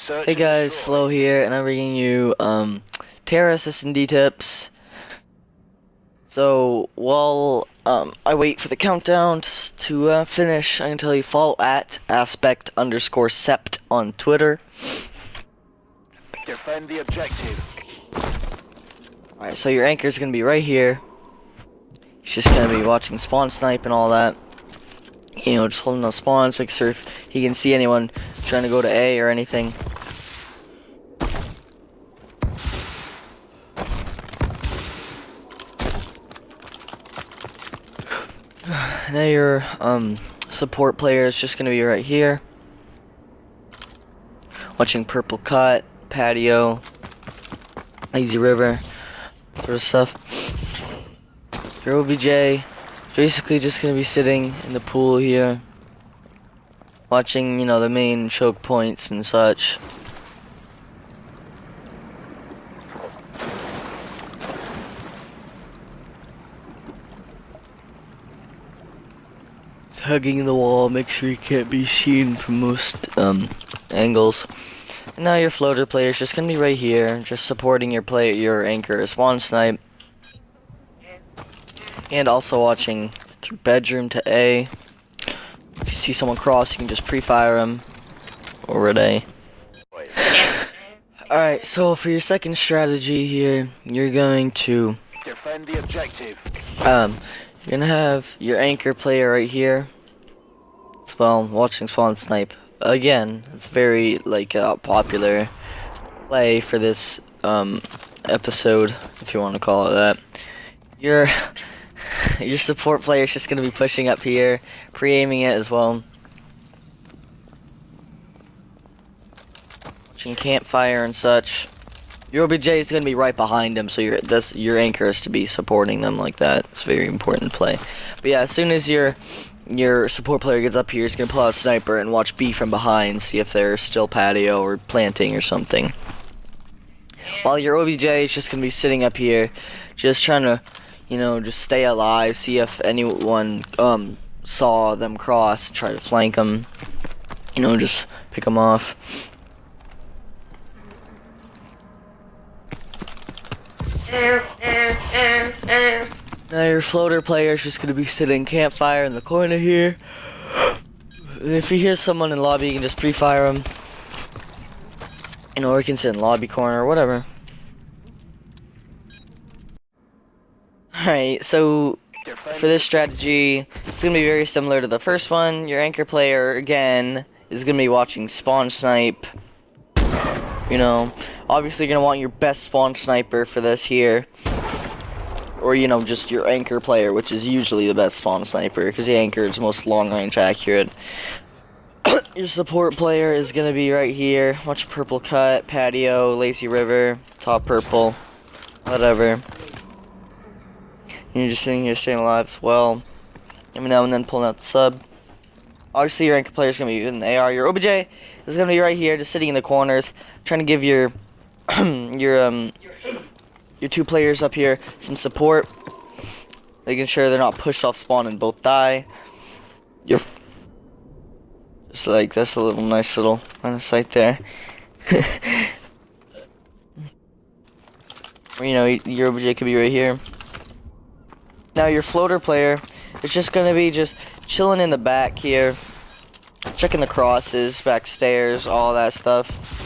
Hey guys, SLoW here, and I'm bringing you Terrace SnD tips. So while I wait for the countdown to finish, I can tell you follow at aspect_sept on Twitter. Defend the objective. Alright, so your anchor is gonna be right here. He's just gonna be watching spawn snipe and all that. You know, just holding those spawns, make sure he can see anyone trying to go to A or anything. Now your support player is just gonna be right here, watching purple cut, patio, lazy river, sort of stuff. Your OBJ is basically just gonna be sitting in the pool here, watching, you know, the main choke points and such. Hugging the wall, make sure you can't be seen from most angles. And now your floater player is just gonna be right here, just supporting your anchor spawn snipe, and also watching through bedroom to A. If you see someone cross, you can just pre-fire him over at A. Alright, so for your second strategy here, you're going to Defend the objective. you're gonna have your anchor player right here. Well, watching spawn snipe. Again, it's very like popular play for this episode, if you want to call it that. Your support player is just gonna be pushing up here, pre-aiming it as well. Watching campfire and such. Your OBJ is gonna be right behind him, so your anchor is to be supporting them like that. It's a very important play. But yeah, as soon as your support player gets up here, he's gonna pull out a sniper and watch B from behind, see if they're still patio or planting or something. While your OBJ is just gonna be sitting up here, just trying to, you know, just stay alive, see if anyone saw them cross, try to flank them, you know, just pick them off. Now your floater player is just gonna be sitting campfire in the corner here. And if you hear someone in lobby, you can just pre-fire them. You know, or you can sit in lobby corner or whatever. Alright, so for this strategy, it's gonna be very similar to the first one. Your anchor player, again, is gonna be watching spawn snipe. You know, obviously you're gonna want your best spawn sniper for this here. Or, you know, just your anchor player, which is usually the best spawn sniper, because the anchor is most long-range accurate. Your support player is going to be right here. Watch purple cut, patio, lazy river, top purple, whatever. And you're just sitting here staying alive as well. Every now and then pulling out the sub. Obviously, your anchor player is going to be in the AR. Your OBJ is going to be right here, just sitting in the corners, trying to give your your two players up here some support, making sure they're not pushed off spawn and both die. You're just like, that's a little nice little line of sight there. Or, you know, your OBJ could be right here. Now your floater player is just gonna be just chilling in the back here, checking the crosses, back stairs, all that stuff.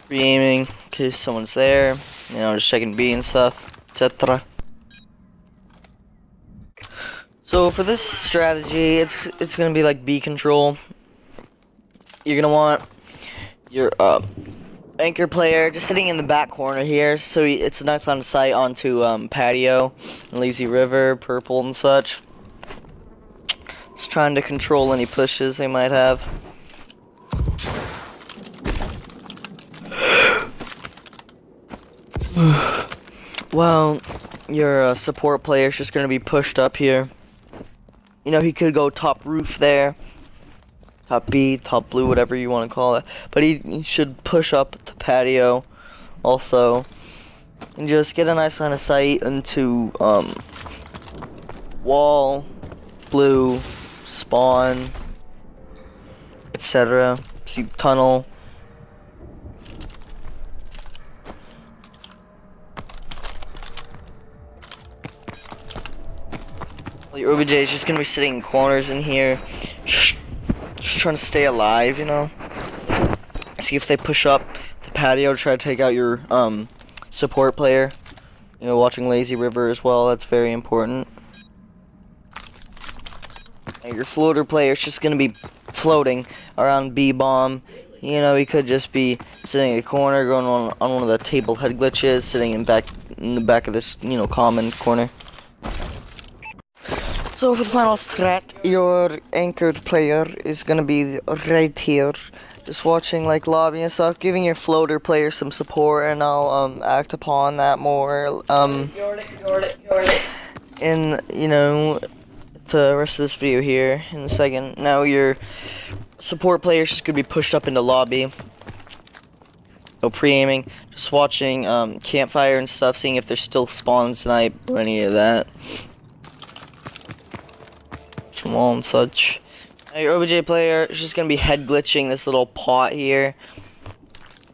Re-aiming in case someone's there, you know, just checking B and stuff, etc. So for this strategy, it's gonna be like B control. You're gonna want your anchor player just sitting in the back corner here, so it's a nice line of sight onto patio, lazy river, purple and such. Just trying to control any pushes they might have. Well, your support player is just going to be pushed up here. You know, he could go top roof there, top B, top blue, whatever you want to call it. But he should push up the patio also. And just get a nice line of sight into wall, blue, spawn, etc. See tunnel. Your OBJ is just gonna be sitting in corners in here, just trying to stay alive, you know. See if they push up the patio to try to take out your support player. You know, watching Lazy River as well. That's very important. And your floater player is just gonna be floating around B bomb. You know, he could just be sitting in a corner, going on one of the table head glitches, sitting in the back of this, you know, common corner. So for the final strat, your anchored player is gonna be right here, just watching like lobby and stuff, giving your floater player some support, and I'll act upon that more in, you know, the rest of this video here in a second. Now your support player is just gonna be pushed up into lobby. No pre-aiming, just watching campfire and stuff, seeing if there's still spawn snipe or any of that. From all and such. Now your OBJ player is just gonna be head glitching this little pot here,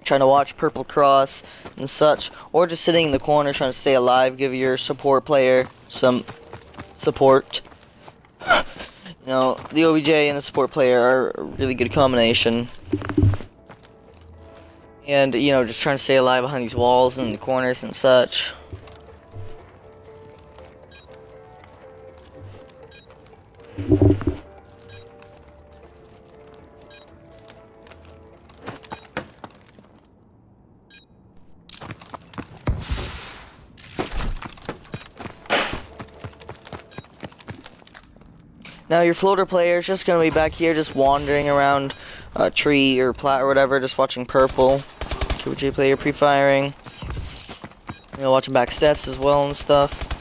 trying to watch purple cross and such, or just sitting in the corner trying to stay alive. Give your support player some support. You know, the OBJ and the support player are a really good combination. And, you know, just trying to stay alive behind these walls and the corners and such. Now your floater player is just gonna be back here, just wandering around a tree or plat or whatever, just watching purple. OBJ player pre-firing. You know, watching back steps as well and stuff.